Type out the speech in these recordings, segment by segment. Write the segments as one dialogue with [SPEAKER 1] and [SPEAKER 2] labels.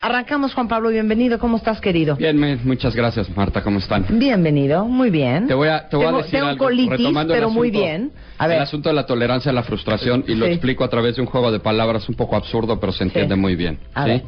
[SPEAKER 1] Arrancamos, Juan Pablo, bienvenido. ¿Cómo estás, querido?
[SPEAKER 2] Bien, muchas gracias, Marta. ¿Cómo están?
[SPEAKER 1] Bienvenido, muy bien.
[SPEAKER 2] Te voy a decir
[SPEAKER 1] tengo
[SPEAKER 2] algo,
[SPEAKER 1] colitis,
[SPEAKER 2] retomando
[SPEAKER 1] pero
[SPEAKER 2] el asunto,
[SPEAKER 1] muy bien. A ver.
[SPEAKER 2] El asunto de la tolerancia a la frustración, y lo explico a través de un juego de palabras un poco absurdo, pero se entiende muy bien.
[SPEAKER 1] A ver.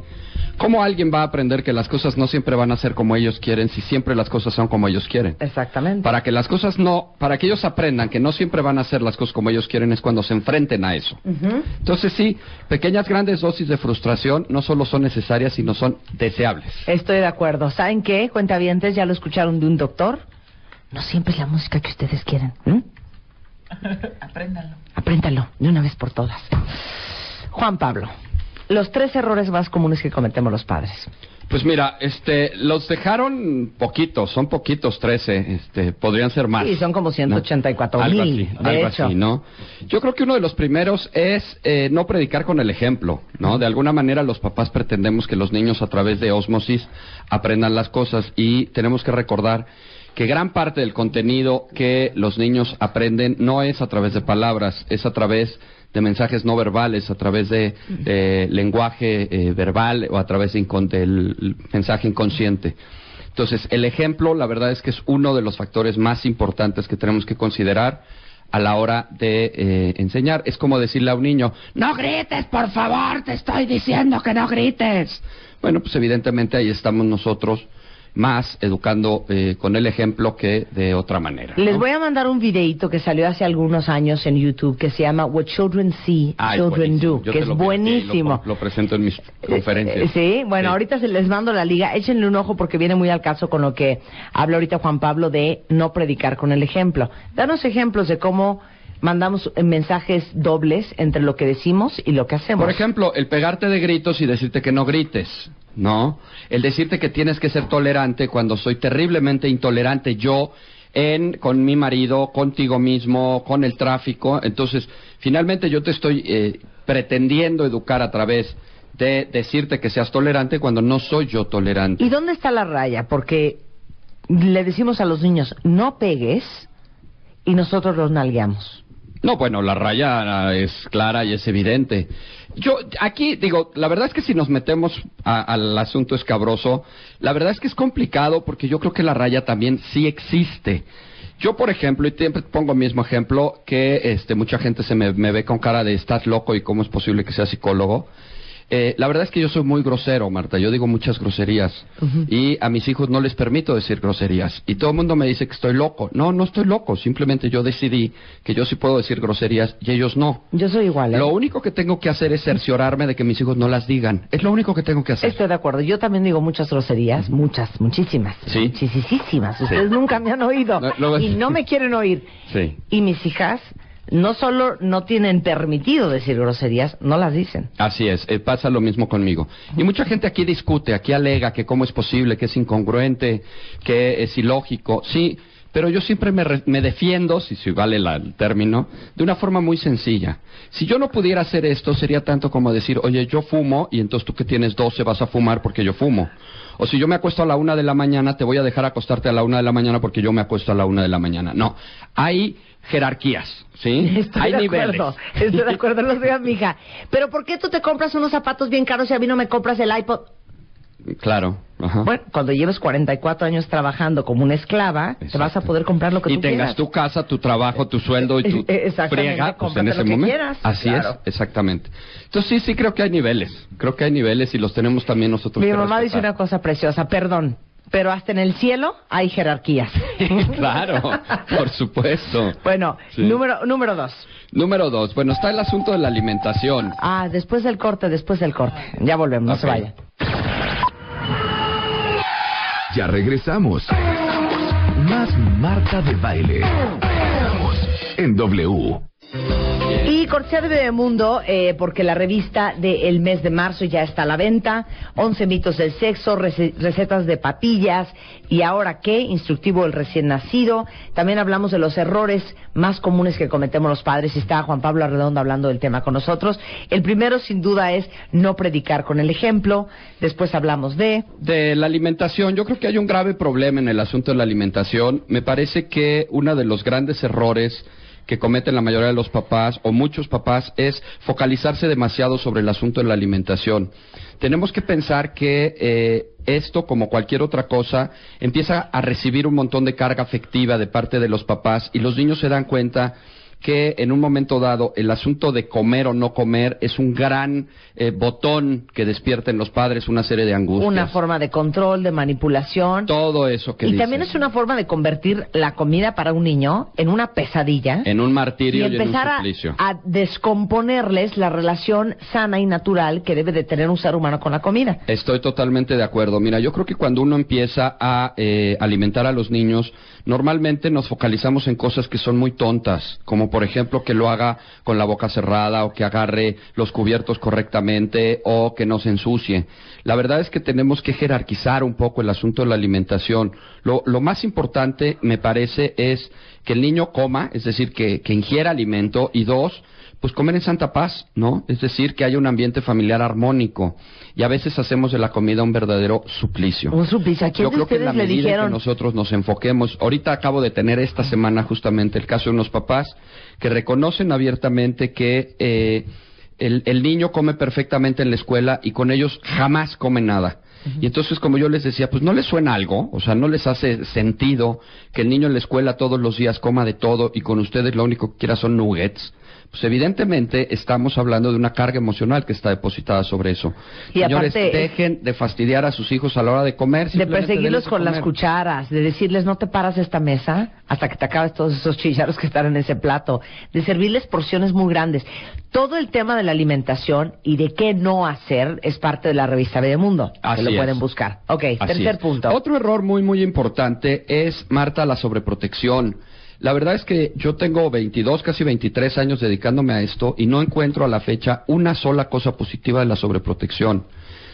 [SPEAKER 2] ¿Cómo alguien va a aprender que las cosas no siempre van a ser como ellos quieren si siempre las cosas son como ellos quieren?
[SPEAKER 1] Exactamente.
[SPEAKER 2] Para que ellos aprendan que no siempre van a ser las cosas como ellos quieren es cuando se enfrenten a eso. Entonces sí, pequeñas grandes dosis de frustración no solo son necesarias, sino son deseables.
[SPEAKER 1] Estoy de acuerdo. ¿Saben qué? Cuentavientes, ya lo escucharon de un doctor. No siempre es la música que ustedes quieren. Apréndalo de una vez por todas. Juan Pablo, los 3 errores más comunes que cometemos los padres.
[SPEAKER 2] Pues mira, los dejaron poquitos, son poquitos, 13, podrían ser más.
[SPEAKER 1] Sí, son como 184,000,
[SPEAKER 2] algo así, ¿no? Yo creo que uno de los primeros es no predicar con el ejemplo, ¿no? De alguna manera los papás pretendemos que los niños a través de ósmosis aprendan las cosas y tenemos que recordar que gran parte del contenido que los niños aprenden no es a través de palabras, es a través de mensajes no verbales, a través de lenguaje verbal o a través del mensaje inconsciente. Entonces, el ejemplo, la verdad es que es uno de los factores más importantes que tenemos que considerar a la hora de enseñar. Es como decirle a un niño, no grites, por favor, te estoy diciendo que no grites. Bueno, pues evidentemente ahí estamos nosotros más educando con el ejemplo que de otra manera, ¿no?
[SPEAKER 1] Les voy a mandar un videíto que salió hace algunos años en YouTube que se llama What Children See, Children Do, que es buenísimo.
[SPEAKER 2] Lo presento en mis conferencias.
[SPEAKER 1] Sí, bueno, ahorita les mando la liga. Échenle un ojo porque viene muy al caso con lo que habla ahorita Juan Pablo de no predicar con el ejemplo. Danos ejemplos de cómo mandamos mensajes dobles entre lo que decimos y lo que hacemos.
[SPEAKER 2] Por ejemplo, el pegarte de gritos y decirte que no grites, ¿no? El decirte que tienes que ser tolerante cuando soy terriblemente intolerante yo con mi marido, contigo mismo, con el tráfico. Entonces, finalmente yo te estoy pretendiendo educar a través de decirte que seas tolerante cuando no soy yo tolerante.
[SPEAKER 1] ¿Y dónde está la raya? Porque le decimos a los niños, no pegues, y nosotros los nalgueamos.
[SPEAKER 2] No, bueno, la raya es clara y es evidente. Yo aquí digo, la verdad es que si nos metemos al asunto escabroso, la verdad es que es complicado porque yo creo que la raya también sí existe. Yo, por ejemplo, y siempre pongo el mismo ejemplo, que mucha gente me ve con cara de estás loco y cómo es posible que seas psicólogo. La verdad es que yo soy muy grosero, Marta. Yo digo muchas groserías. Y a mis hijos no les permito decir groserías. Y todo el mundo me dice que estoy loco. No, no estoy loco. Simplemente yo decidí que yo sí puedo decir groserías y ellos no.
[SPEAKER 1] Yo soy igual, ¿eh?
[SPEAKER 2] Lo único que tengo que hacer es cerciorarme de que mis hijos no las digan. Es lo único que tengo que hacer.
[SPEAKER 1] Estoy de acuerdo. Yo también digo muchas groserías. Muchísimas.
[SPEAKER 2] Sí.
[SPEAKER 1] Muchísimas. Ustedes nunca me han oído. Y no me quieren oír.
[SPEAKER 2] Sí.
[SPEAKER 1] Y mis hijas no solo no tienen permitido decir groserías, no las dicen.
[SPEAKER 2] Así es, pasa lo mismo conmigo. Y mucha gente aquí discute, aquí alega que cómo es posible, que es incongruente, que es ilógico. Sí, pero yo siempre me defiendo, si vale el término, de una forma muy sencilla. Si yo no pudiera hacer esto, sería tanto como decir, oye, yo fumo, y entonces tú que tienes 12 vas a fumar porque yo fumo. O si yo me acuesto a la 1 de la mañana, te voy a dejar acostarte a la 1 de la mañana porque yo me acuesto a la 1 de la mañana. No, hay jerarquías, ¿sí?
[SPEAKER 1] Estoy de acuerdo, no digas, mija. Pero ¿por qué tú te compras unos zapatos bien caros y a mí no me compras el iPod?
[SPEAKER 2] Claro. Ajá.
[SPEAKER 1] Bueno, cuando lleves 44 años trabajando como una esclava, exacto, te vas a poder comprar lo que tú quieras.
[SPEAKER 2] Y tengas tu casa, tu trabajo, tu sueldo y tu friega, pues en ese momento.
[SPEAKER 1] Quieras,
[SPEAKER 2] así claro. Es, exactamente. Entonces sí creo que hay niveles. Creo que hay niveles y los tenemos también nosotros.
[SPEAKER 1] Mi mamá dice una cosa preciosa, perdón, pero hasta en el cielo hay jerarquías.
[SPEAKER 2] Claro, por supuesto.
[SPEAKER 1] Bueno, sí. Número 2.
[SPEAKER 2] Número 2. Bueno, está el asunto de la alimentación.
[SPEAKER 1] Después del corte. Ya volvemos, no se vayan.
[SPEAKER 3] Ya regresamos. Más Marta de Baile. En W.
[SPEAKER 1] Y cortesía de Bebemundo, porque la revista del mes de marzo ya está a la venta. 11 mitos del sexo, recetas de papillas. ¿Y ahora qué? Instructivo del recién nacido. También hablamos de los errores más comunes que cometemos los padres. Y está Juan Pablo Arredondo hablando del tema con nosotros. El primero, sin duda, es no predicar con el ejemplo. Después hablamos de
[SPEAKER 2] la alimentación. Yo creo que hay un grave problema en el asunto de la alimentación. Me parece que uno de los grandes errores que cometen la mayoría de los papás o muchos papás es focalizarse demasiado sobre el asunto de la alimentación. Tenemos que pensar que esto, como cualquier otra cosa, empieza a recibir un montón de carga afectiva de parte de los papás y los niños se dan cuenta que en un momento dado el asunto de comer o no comer es un gran botón que despierta en los padres una serie de angustias.
[SPEAKER 1] Una forma de control, de manipulación.
[SPEAKER 2] Todo eso que
[SPEAKER 1] y
[SPEAKER 2] dices.
[SPEAKER 1] También es una forma de convertir la comida para un niño en una pesadilla.
[SPEAKER 2] En un martirio y en un
[SPEAKER 1] empezar
[SPEAKER 2] suplicio.
[SPEAKER 1] a descomponerles la relación sana y natural que debe de tener un ser humano con la comida.
[SPEAKER 2] Estoy totalmente de acuerdo. Mira, yo creo que cuando uno empieza a alimentar a los niños, normalmente nos focalizamos en cosas que son muy tontas, como por ejemplo que lo haga con la boca cerrada o que agarre los cubiertos correctamente o que no se ensucie. La verdad es que tenemos que jerarquizar un poco el asunto de la alimentación. Lo más importante, me parece, es que el niño coma, es decir, que ingiera alimento, y dos, pues comer en santa paz, ¿no? Es decir, que haya un ambiente familiar armónico. Y a veces hacemos de la comida un verdadero suplicio.
[SPEAKER 1] Un suplicio. ¿A quién
[SPEAKER 2] Yo
[SPEAKER 1] de
[SPEAKER 2] creo que en la
[SPEAKER 1] ustedes le
[SPEAKER 2] medida
[SPEAKER 1] dijeron?
[SPEAKER 2] que nosotros nos enfoquemos, ahorita acabo de tener esta semana justamente el caso de unos papás que reconocen abiertamente que el niño come perfectamente en la escuela y con ellos jamás come nada. Y entonces, como yo les decía, pues ¿no les suena algo? O sea, ¿no les hace sentido que el niño en la escuela todos los días coma de todo y con ustedes lo único que quiera son nuggets? Pues evidentemente estamos hablando de una carga emocional que está depositada sobre eso.
[SPEAKER 1] Y
[SPEAKER 2] Señores,
[SPEAKER 1] aparte,
[SPEAKER 2] dejen de fastidiar a sus hijos a la hora de comer.
[SPEAKER 1] de perseguirlos
[SPEAKER 2] denles de
[SPEAKER 1] con las
[SPEAKER 2] comer.
[SPEAKER 1] cucharas, de decirles no te paras de esta mesa hasta que te acabes todos esos chicharros que están en ese plato, de servirles porciones muy grandes. Todo el tema de la alimentación y de qué no hacer es parte de la revista Bebemundo,
[SPEAKER 2] Así
[SPEAKER 1] que lo
[SPEAKER 2] es.
[SPEAKER 1] pueden buscar. Ok,
[SPEAKER 2] Así
[SPEAKER 1] tercer
[SPEAKER 2] es.
[SPEAKER 1] punto.
[SPEAKER 2] Otro error muy, muy importante es, Marta, la sobreprotección. La verdad es que yo tengo 22, casi 23 años dedicándome a esto y no encuentro a la fecha una sola cosa positiva de la sobreprotección.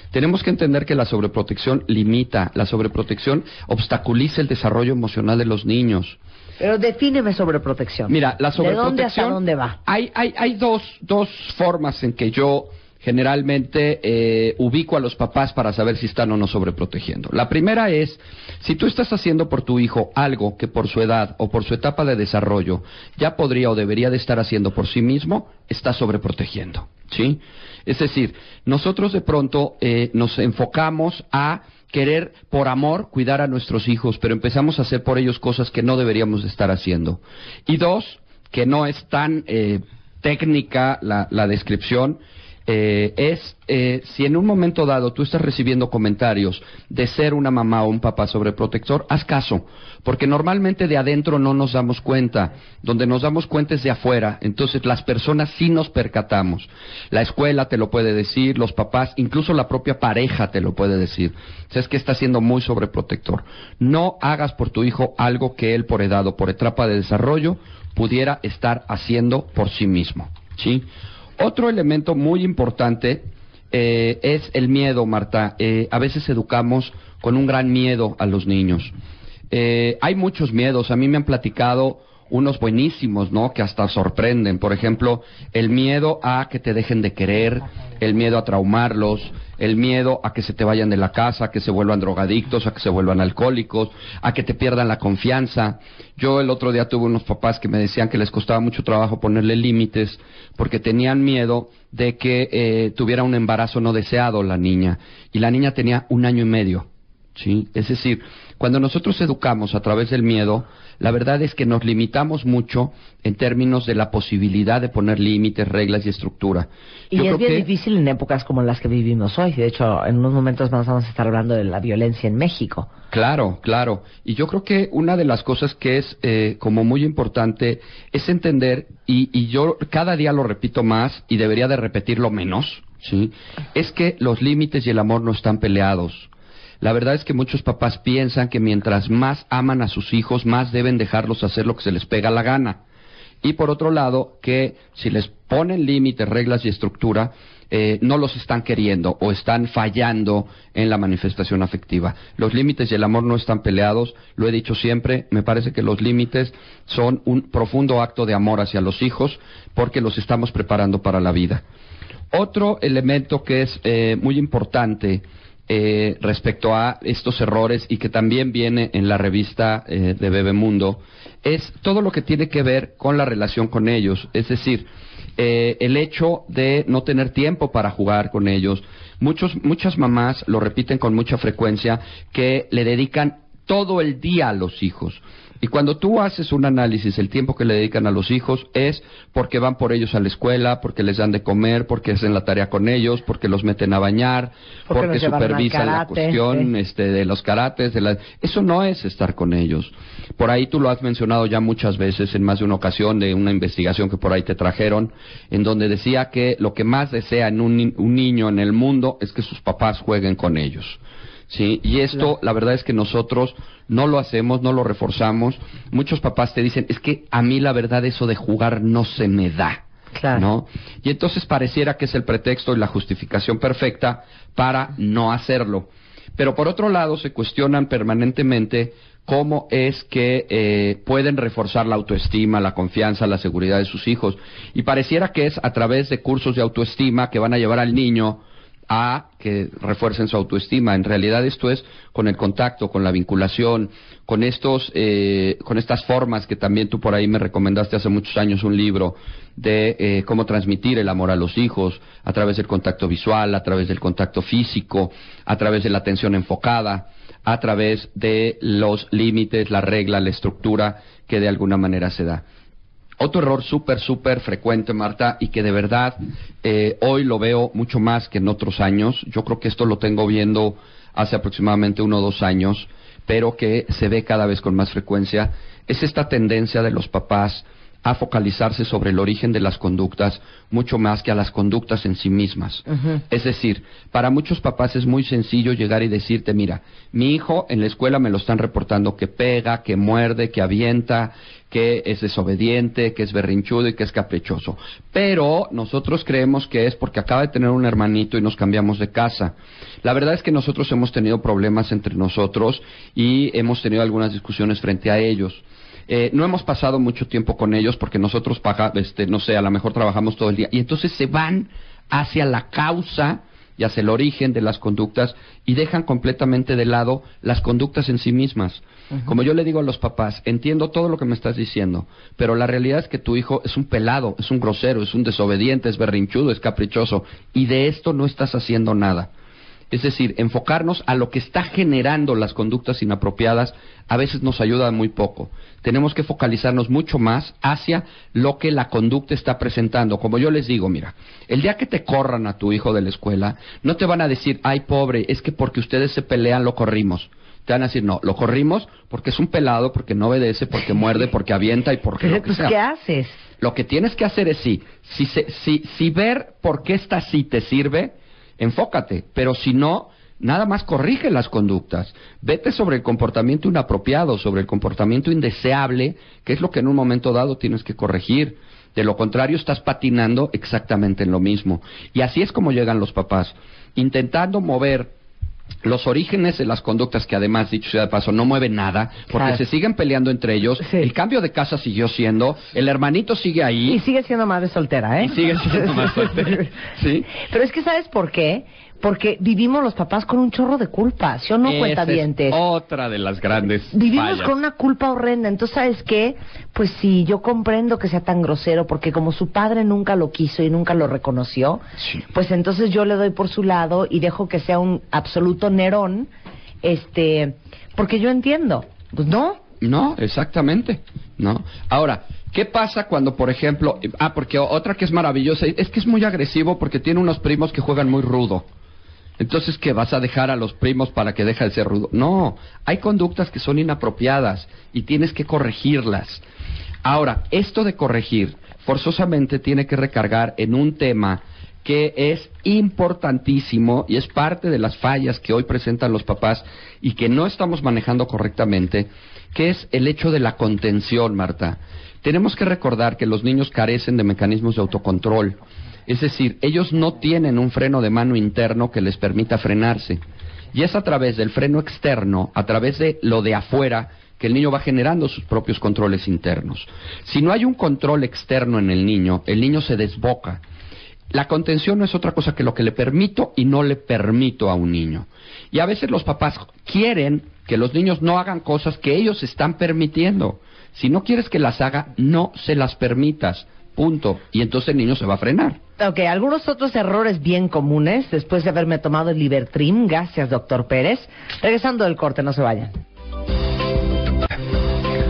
[SPEAKER 2] Tenemos que entender que la sobreprotección limita, la sobreprotección obstaculiza el desarrollo emocional de los niños.
[SPEAKER 1] Pero defíneme sobreprotección.
[SPEAKER 2] Mira, la
[SPEAKER 1] ¿De dónde
[SPEAKER 2] sobreprotección...
[SPEAKER 1] hasta dónde va?
[SPEAKER 2] Hay dos formas en que yo generalmente ubico a los papás para saber si están o no sobreprotegiendo. La primera es, si tú estás haciendo por tu hijo algo que por su edad o por su etapa de desarrollo ya podría o debería de estar haciendo por sí mismo, estás sobreprotegiendo, ¿sí? Es decir, nosotros de pronto nos enfocamos a querer por amor cuidar a nuestros hijos, pero empezamos a hacer por ellos cosas que no deberíamos de estar haciendo. Y dos, que no es tan técnica la descripción, si en un momento dado tú estás recibiendo comentarios de ser una mamá o un papá sobreprotector, haz caso, porque normalmente de adentro no nos damos cuenta, donde nos damos cuenta es de afuera, entonces las personas sí nos percatamos. La escuela te lo puede decir, los papás, incluso la propia pareja te lo puede decir. O sea, es que está siendo muy sobreprotector. No hagas por tu hijo algo que él por edad o por etapa de desarrollo pudiera estar haciendo por sí mismo, ¿sí? Otro elemento muy importante es el miedo, Marta. A veces educamos con un gran miedo a los niños. Hay muchos miedos. A mí me han platicado unos buenísimos, ¿no? Que hasta sorprenden. Por ejemplo, el miedo a que te dejen de querer, el miedo a traumarlos, el miedo a que se te vayan de la casa, a que se vuelvan drogadictos, a que se vuelvan alcohólicos, a que te pierdan la confianza. Yo el otro día tuve unos papás que me decían que les costaba mucho trabajo ponerle límites porque tenían miedo de que tuviera un embarazo no deseado la niña. Y la niña tenía 1 año y medio, ¿sí? Es decir, cuando nosotros educamos a través del miedo, la verdad es que nos limitamos mucho en términos de la posibilidad de poner límites, reglas y estructura.
[SPEAKER 1] Y
[SPEAKER 2] Yo
[SPEAKER 1] es
[SPEAKER 2] creo
[SPEAKER 1] bien
[SPEAKER 2] que...
[SPEAKER 1] difícil en épocas como las que vivimos hoy. De hecho, en unos momentos más vamos a estar hablando de la violencia en México.
[SPEAKER 2] Claro, claro. Y yo creo que una de las cosas que es como muy importante es entender, y yo cada día lo repito más y debería de repetirlo menos, ¿sí? Es que los límites y el amor no están peleados. La verdad es que muchos papás piensan que mientras más aman a sus hijos, más deben dejarlos hacer lo que se les pega la gana. Y por otro lado, que si les ponen límites, reglas y estructura, no los están queriendo o están fallando en la manifestación afectiva. Los límites y el amor no están peleados, lo he dicho siempre, me parece que los límites son un profundo acto de amor hacia los hijos porque los estamos preparando para la vida. Otro elemento que es muy importante respecto a estos errores y que también viene en la revista de Bebemundo, es todo lo que tiene que ver con la relación con ellos. Es decir, el hecho de no tener tiempo para jugar con ellos. Muchas mamás lo repiten con mucha frecuencia, que le dedican todo el día a los hijos. Y cuando tú haces un análisis, el tiempo que le dedican a los hijos es porque van por ellos a la escuela, porque les dan de comer, porque hacen la tarea con ellos, porque los meten a bañar, porque supervisan la cuestión de los karates. Eso no es estar con ellos. Por ahí tú lo has mencionado ya muchas veces, en más de una ocasión, de una investigación que por ahí te trajeron, en donde decía que lo que más desea en un niño en el mundo es que sus papás jueguen con ellos. Sí, y esto, la verdad es que nosotros no lo hacemos, no lo reforzamos. Muchos papás te dicen, es que a mí la verdad eso de jugar no se me da, claro, ¿no? Y entonces pareciera que es el pretexto y la justificación perfecta para no hacerlo. Pero por otro lado se cuestionan permanentemente cómo es que pueden reforzar la autoestima, la confianza, la seguridad de sus hijos. Y pareciera que es a través de cursos de autoestima que van a llevar al niño a que refuercen su autoestima. En realidad esto es con el contacto, con la vinculación, con estas formas que también tú por ahí me recomendaste hace muchos años un libro de cómo transmitir el amor a los hijos, a través del contacto visual, a través del contacto físico, a través de la atención enfocada, a través de los límites, la regla, la estructura que de alguna manera se da. Otro error súper frecuente, Marta, y que de verdad hoy lo veo mucho más que en otros años. Yo creo que esto lo tengo viendo hace aproximadamente 1 o 2 años, pero que se ve cada vez con más frecuencia, es esta tendencia de los papás a focalizarse sobre el origen de las conductas mucho más que a las conductas en sí mismas. Es decir, para muchos papás es muy sencillo llegar y decirte, mira, mi hijo en la escuela me lo están reportando que pega, que muerde, que avienta, que es desobediente, que es berrinchudo y que es caprichoso. Pero nosotros creemos que es porque acaba de tener un hermanito y nos cambiamos de casa. La verdad es que nosotros hemos tenido problemas entre nosotros y hemos tenido algunas discusiones frente a ellos. No hemos pasado mucho tiempo con ellos porque nosotros, no sé, a lo mejor trabajamos todo el día. Y entonces se van hacia la causa y hacia el origen de las conductas y dejan completamente de lado las conductas en sí mismas. Como yo le digo a los papás, entiendo todo lo que me estás diciendo, pero la realidad es que tu hijo es un pelado, es un grosero, es un desobediente, es berrinchudo, es caprichoso, y de esto no estás haciendo nada. Es decir, enfocarnos a lo que está generando las conductas inapropiadas a veces nos ayuda muy poco. Tenemos que focalizarnos mucho más hacia lo que la conducta está presentando. Como yo les digo, mira, el día que te corran a tu hijo de la escuela, no te van a decir, ay pobre, es que porque ustedes se pelean lo corrimos. Te van a decir, no, lo corrimos porque es un pelado, porque no obedece, porque muerde, porque avienta y porque lo que sea.
[SPEAKER 1] ¿Qué haces?
[SPEAKER 2] Lo que tienes que hacer es si ver por qué está así te sirve, enfócate, pero si no, nada más corrige las conductas. Vete sobre el comportamiento inapropiado, sobre el comportamiento indeseable, que es lo que en un momento dado tienes que corregir. De lo contrario, estás patinando exactamente en lo mismo. Y así es como llegan los papás, intentando mover los orígenes de las conductas, que además, dicho sea de paso, no mueven nada, porque claro, se siguen peleando entre ellos. Sí. El cambio de casa siguió siendo, el hermanito sigue ahí.
[SPEAKER 1] Y sigue siendo madre soltera, ¿eh?
[SPEAKER 2] Y sigue siendo madre soltera, ¿sí?
[SPEAKER 1] Pero es que, ¿sabes por qué? Porque vivimos los papás con un chorro de culpa, ¿sí o no, cuentavientes?
[SPEAKER 2] Es otra de las grandes
[SPEAKER 1] Vivimos
[SPEAKER 2] fallas.
[SPEAKER 1] Con una culpa horrenda. Entonces, ¿sabes qué? Pues sí, yo comprendo que sea tan grosero, porque como su padre nunca lo quiso y nunca lo reconoció, sí, pues entonces yo le doy por su lado y dejo que sea un absoluto Nerón, porque yo entiendo. Pues no.
[SPEAKER 2] No, exactamente, ¿no? Ahora, ¿qué pasa cuando, por ejemplo, porque otra que es maravillosa, es que es muy agresivo porque tiene unos primos que juegan muy rudo? Entonces, ¿qué, vas a dejar a los primos para que deje de ser rudo? No, hay conductas que son inapropiadas y tienes que corregirlas. Ahora, esto de corregir forzosamente tiene que recargar en un tema que es importantísimo y es parte de las fallas que hoy presentan los papás y que no estamos manejando correctamente, que es el hecho de la contención, Marta. Tenemos que recordar que los niños carecen de mecanismos de autocontrol. Es decir, ellos no tienen un freno de mano interno que les permita frenarse. Y es a través del freno externo, a través de lo de afuera, que el niño va generando sus propios controles internos. Si no hay un control externo en el niño se desboca. la contención no es otra cosa que lo que le permito y no le permito a un niño. Y a veces los papás quieren que los niños no hagan cosas que ellos están permitiendo. Si no quieres que las haga, no se las permitas. Punto. Y entonces el niño se va a frenar.
[SPEAKER 1] Ok, algunos otros errores bien comunes después de haberme tomado el Libertrim. Gracias, doctor Pérez. Regresando del corte, no se vayan.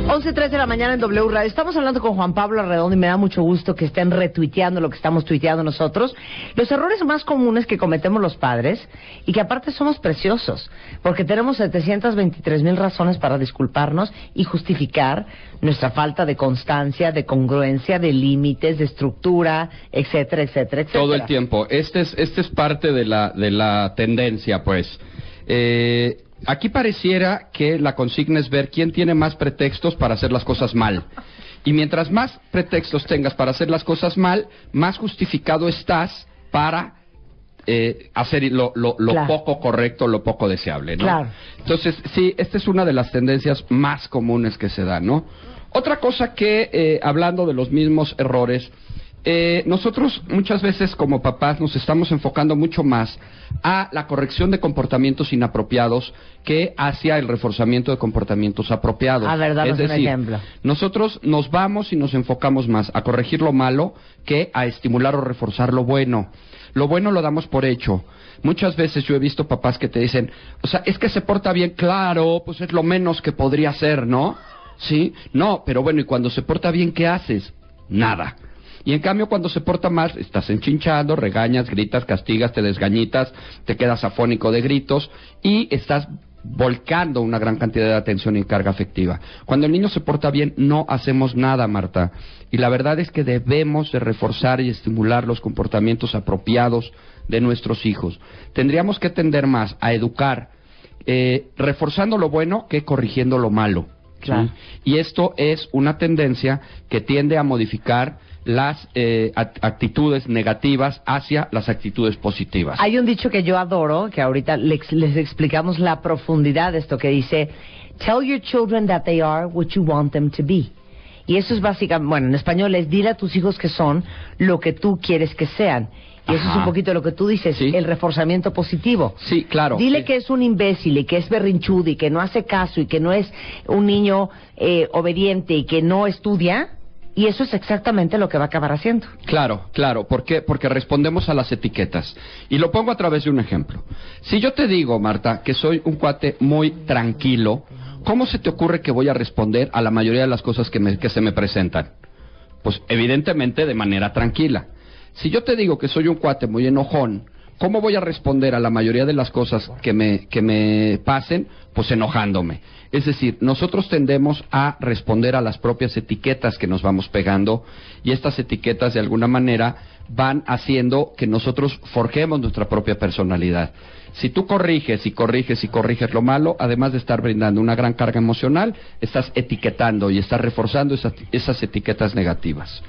[SPEAKER 1] 11:03 de la mañana en W Radio. Estamos hablando con Juan Pablo Arredondo y me da mucho gusto que estén retuiteando lo que estamos tuiteando nosotros. Los errores más comunes que cometemos los padres y que aparte somos preciosos, porque tenemos 723,000 razones para disculparnos y justificar nuestra falta de constancia, de congruencia, de límites, de estructura, etcétera, etcétera, etcétera.
[SPEAKER 2] Todo el tiempo. Este es parte de la tendencia, pues. Aquí pareciera que la consigna es ver quién tiene más pretextos para hacer las cosas mal. Y mientras más pretextos tengas para hacer las cosas mal, más justificado estás para hacer lo
[SPEAKER 1] claro.
[SPEAKER 2] poco correcto, lo poco deseable, ¿no?
[SPEAKER 1] Claro.
[SPEAKER 2] Entonces, sí, esta es una de las tendencias más comunes que se dan, ¿no? Otra cosa que, hablando de los mismos errores, nosotros muchas veces como papás nos estamos enfocando mucho más a la corrección de comportamientos inapropiados que hacia el reforzamiento de comportamientos apropiados.
[SPEAKER 1] A ver, danos
[SPEAKER 2] es decir,
[SPEAKER 1] un ejemplo.
[SPEAKER 2] Nosotros nos vamos y nos enfocamos más a corregir lo malo que a estimular o reforzar lo bueno. Lo bueno lo damos por hecho. Muchas veces yo he visto papás que te dicen, o sea, es que se porta bien, claro, pues es lo menos que podría ser, ¿no? ¿Sí? No, pero bueno, ¿y cuando se porta bien, qué haces? Nada. Y en cambio cuando se porta mal, estás enchinchando, regañas, gritas, castigas, te desgañitas, te quedas afónico de gritos y estás volcando una gran cantidad de atención y carga afectiva. Cuando el niño se porta bien, no hacemos nada, Marta. Y la verdad es que debemos de reforzar y estimular los comportamientos apropiados de nuestros hijos. Tendríamos que tender más a educar, reforzando lo bueno que corrigiendo lo malo.
[SPEAKER 1] Claro.
[SPEAKER 2] ¿Sí? Y esto es una tendencia que tiende a modificar las actitudes negativas hacia las actitudes positivas.
[SPEAKER 1] Hay un dicho que yo adoro, que ahorita les explicamos la profundidad de esto, que dice, tell your children that they are what you want them to be. Y eso es básicamente, bueno, en español es, dile a tus hijos que son lo que tú quieres que sean. Y eso es un poquito lo que tú dices,
[SPEAKER 2] ¿sí?
[SPEAKER 1] El reforzamiento positivo.
[SPEAKER 2] Sí, claro.
[SPEAKER 1] Dile que es un imbécil y que es berrinchudo y que no hace caso y que no es un niño obediente y que no estudia. Y eso es exactamente lo que va a acabar haciendo.
[SPEAKER 2] Claro, claro. ¿Por qué? Porque respondemos a las etiquetas. Y lo pongo a través de un ejemplo. Si yo te digo, Marta, que soy un cuate muy tranquilo, ¿cómo se te ocurre que voy a responder a la mayoría de las cosas que se me presentan? Pues evidentemente de manera tranquila. Si yo te digo que soy un cuate muy enojón, ¿cómo voy a responder a la mayoría de las cosas que me pasen? Pues enojándome. Es decir, nosotros tendemos a responder a las propias etiquetas que nos vamos pegando y estas etiquetas de alguna manera van haciendo que nosotros forjemos nuestra propia personalidad. Si tú corriges y corriges y corriges lo malo, además de estar brindando una gran carga emocional, estás etiquetando y estás reforzando esas etiquetas negativas.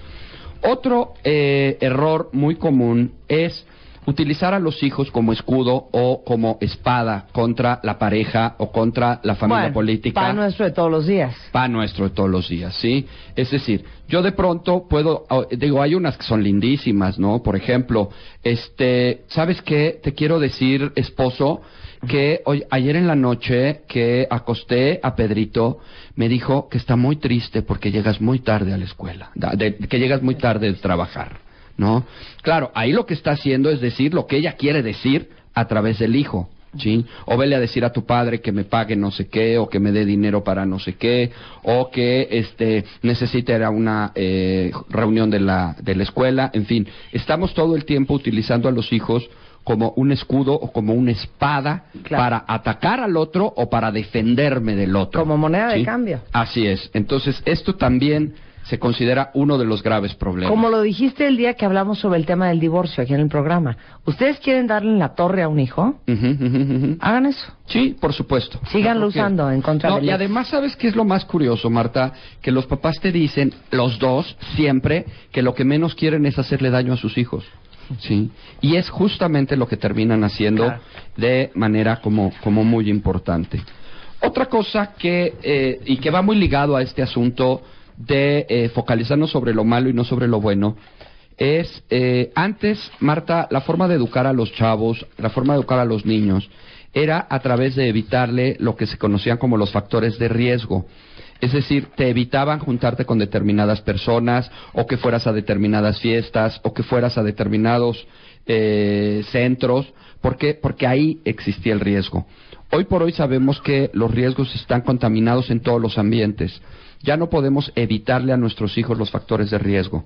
[SPEAKER 2] Otro error muy común es utilizar a los hijos como escudo o como espada contra la pareja o contra la familia política.
[SPEAKER 1] Pan nuestro de todos los días.
[SPEAKER 2] Pan nuestro de todos los días, ¿sí? Es decir, yo de pronto puedo, hay unas que son lindísimas, ¿no? Por ejemplo, ¿sabes qué? Te quiero decir, esposo, que ayer en la noche que acosté a Pedrito, me dijo que está muy triste porque llegas muy tarde a la escuela, que llegas muy tarde de trabajar, ¿no? Claro, ahí lo que está haciendo es decir lo que ella quiere decir a través del hijo, ¿sí? O vele a decir a tu padre que me pague no sé qué, o que me dé dinero para no sé qué, o que necesite ir a una reunión de la escuela, en fin, estamos todo el tiempo utilizando a los hijos como un escudo o como una espada, claro, para atacar al otro o para defenderme del otro.
[SPEAKER 1] Como moneda, ¿sí?, de cambio.
[SPEAKER 2] Así es. Entonces, esto también se considera uno de los graves problemas.
[SPEAKER 1] Como lo dijiste el día que hablamos sobre el tema del divorcio aquí en el programa. ¿Ustedes quieren darle en la torre a un hijo? Hagan eso.
[SPEAKER 2] Sí, por supuesto.
[SPEAKER 1] Síganlo usando en contra de él.
[SPEAKER 2] Y además, ¿sabes qué es lo más curioso, Marta? Que los papás te dicen, los dos, siempre, que lo que menos quieren es hacerle daño a sus hijos. Sí, y es justamente lo que terminan haciendo, claro, de manera como muy importante. Otra cosa y que va muy ligado a este asunto de focalizarnos sobre lo malo y no sobre lo bueno, es, antes, Marta, la forma de educar a los chavos, la forma de educar a los niños, era a través de evitarle lo que se conocían como los factores de riesgo. Es decir, te evitaban juntarte con determinadas personas, o que fueras a determinadas fiestas, o que fueras a determinados centros. ¿Por qué? Porque ahí existía el riesgo. Hoy por hoy sabemos que los riesgos están contaminados en todos los ambientes. Ya no podemos evitarle a nuestros hijos los factores de riesgo.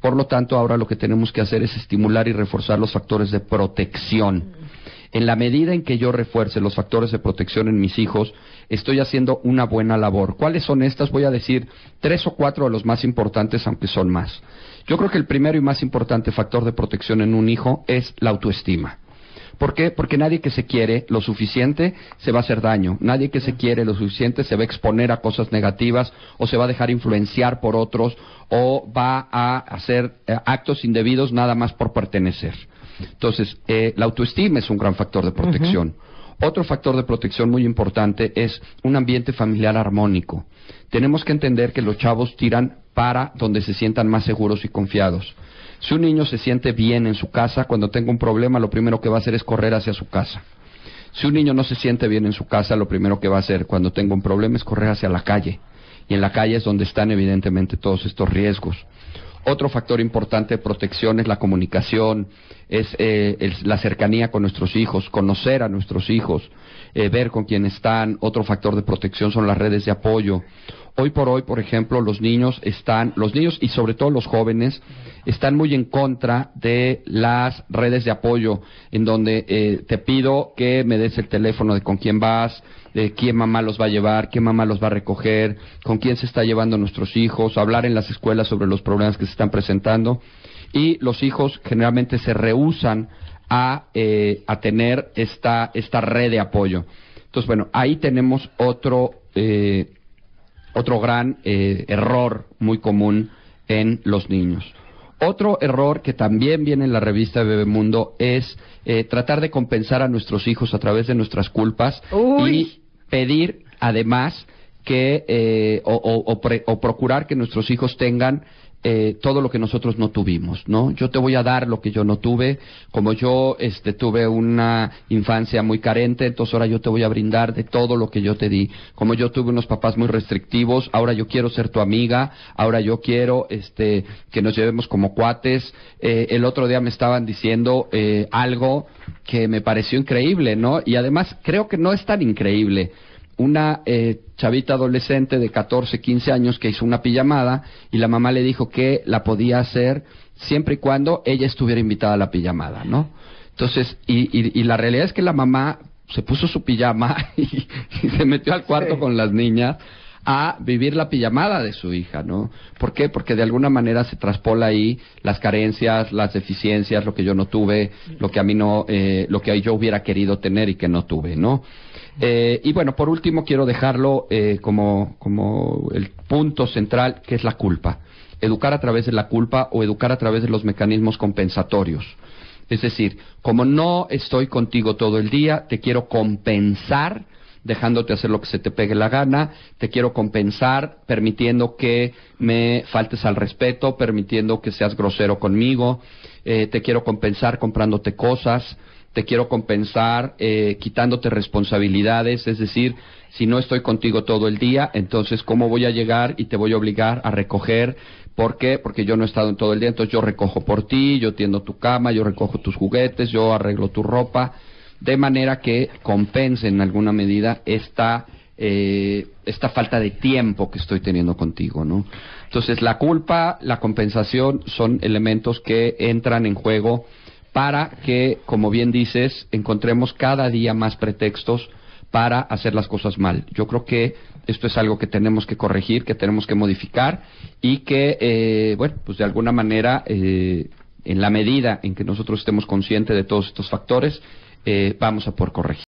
[SPEAKER 2] Por lo tanto, ahora lo que tenemos que hacer es estimular y reforzar los factores de protección. En la medida en que yo refuerce los factores de protección en mis hijos, estoy haciendo una buena labor. ¿Cuáles son estas? Voy a decir 3 o 4 de los más importantes, aunque son más. Yo creo que el primero y más importante factor de protección en un hijo es la autoestima. ¿Por qué? Porque nadie que se quiere lo suficiente se va a hacer daño. Nadie que se quiere lo suficiente se va a exponer a cosas negativas, o se va a dejar influenciar por otros, o va a hacer actos indebidos nada más por pertenecer. Entonces, la autoestima es un gran factor de protección. Otro factor de protección muy importante es un ambiente familiar armónico. Tenemos que entender que los chavos tiran para donde se sientan más seguros y confiados. Si un niño se siente bien en su casa, cuando tenga un problema, lo primero que va a hacer es correr hacia su casa. Si un niño no se siente bien en su casa, lo primero que va a hacer cuando tenga un problema es correr hacia la calle. Y en la calle es donde están evidentemente todos estos riesgos. Otro factor importante de protección es la comunicación, es la cercanía con nuestros hijos, conocer a nuestros hijos, ver con quién están. Otro factor de protección son las redes de apoyo. Hoy por hoy, por ejemplo, los niños y sobre todo los jóvenes están muy en contra de las redes de apoyo, en donde te pido que me des el teléfono de con quién vas, de quién mamá los va a llevar, quién mamá los va a recoger, con quién se está llevando a nuestros hijos, hablar en las escuelas sobre los problemas que se están presentando. Y los hijos generalmente se rehúsan a tener esta red de apoyo. Entonces, bueno, ahí tenemos otro gran error muy común en los niños. Otro error que también viene en la revista Bebemundo es tratar de compensar a nuestros hijos a través de nuestras culpas. Y pedir, además, que o procurar que nuestros hijos tengan todo lo que nosotros no tuvimos, ¿no? Yo te voy a dar lo que yo no tuve. Como yo tuve una infancia muy carente, entonces ahora yo te voy a brindar de todo lo que yo te di. Como yo tuve unos papás muy restrictivos, ahora yo quiero ser tu amiga, ahora yo quiero que nos llevemos como cuates. El otro día me estaban diciendo algo que me pareció increíble, ¿no? Y además creo que no es tan increíble. Una chavita adolescente de 14, 15 años que hizo una pijamada, y la mamá le dijo que la podía hacer siempre y cuando ella estuviera invitada a la pijamada, ¿no? Entonces, y la realidad es que la mamá se puso su pijama y se metió al cuarto con las niñas a vivir la pijamada de su hija, ¿no? ¿Por qué? Porque de alguna manera se traspola ahí las carencias, las deficiencias, lo que yo no tuve, lo que a mí no, lo que yo hubiera querido tener y que no tuve, ¿no? Y bueno, por último quiero dejarlo como el punto central, que es la culpa. Educar a través de la culpa, o educar a través de los mecanismos compensatorios. Es decir, como no estoy contigo todo el día, te quiero compensar dejándote hacer lo que se te pegue la gana, te quiero compensar permitiendo que me faltes al respeto, permitiendo que seas grosero conmigo, te quiero compensar comprándote cosas, te quiero compensar quitándote responsabilidades. Es decir, si no estoy contigo todo el día, entonces ¿cómo voy a llegar y te voy a obligar a recoger? ¿Por qué? Porque yo no he estado en todo el día, entonces yo recojo por ti, yo tiendo tu cama, yo recojo tus juguetes, yo arreglo tu ropa, de manera que compense en alguna medida esta falta de tiempo que estoy teniendo contigo, ¿no? Entonces la culpa, la compensación son elementos que entran en juego para que, como bien dices, encontremos cada día más pretextos para hacer las cosas mal. Yo creo que esto es algo que tenemos que corregir, que tenemos que modificar, y que, bueno, pues de alguna manera, en la medida en que nosotros estemos conscientes de todos estos factores, vamos a poder corregir.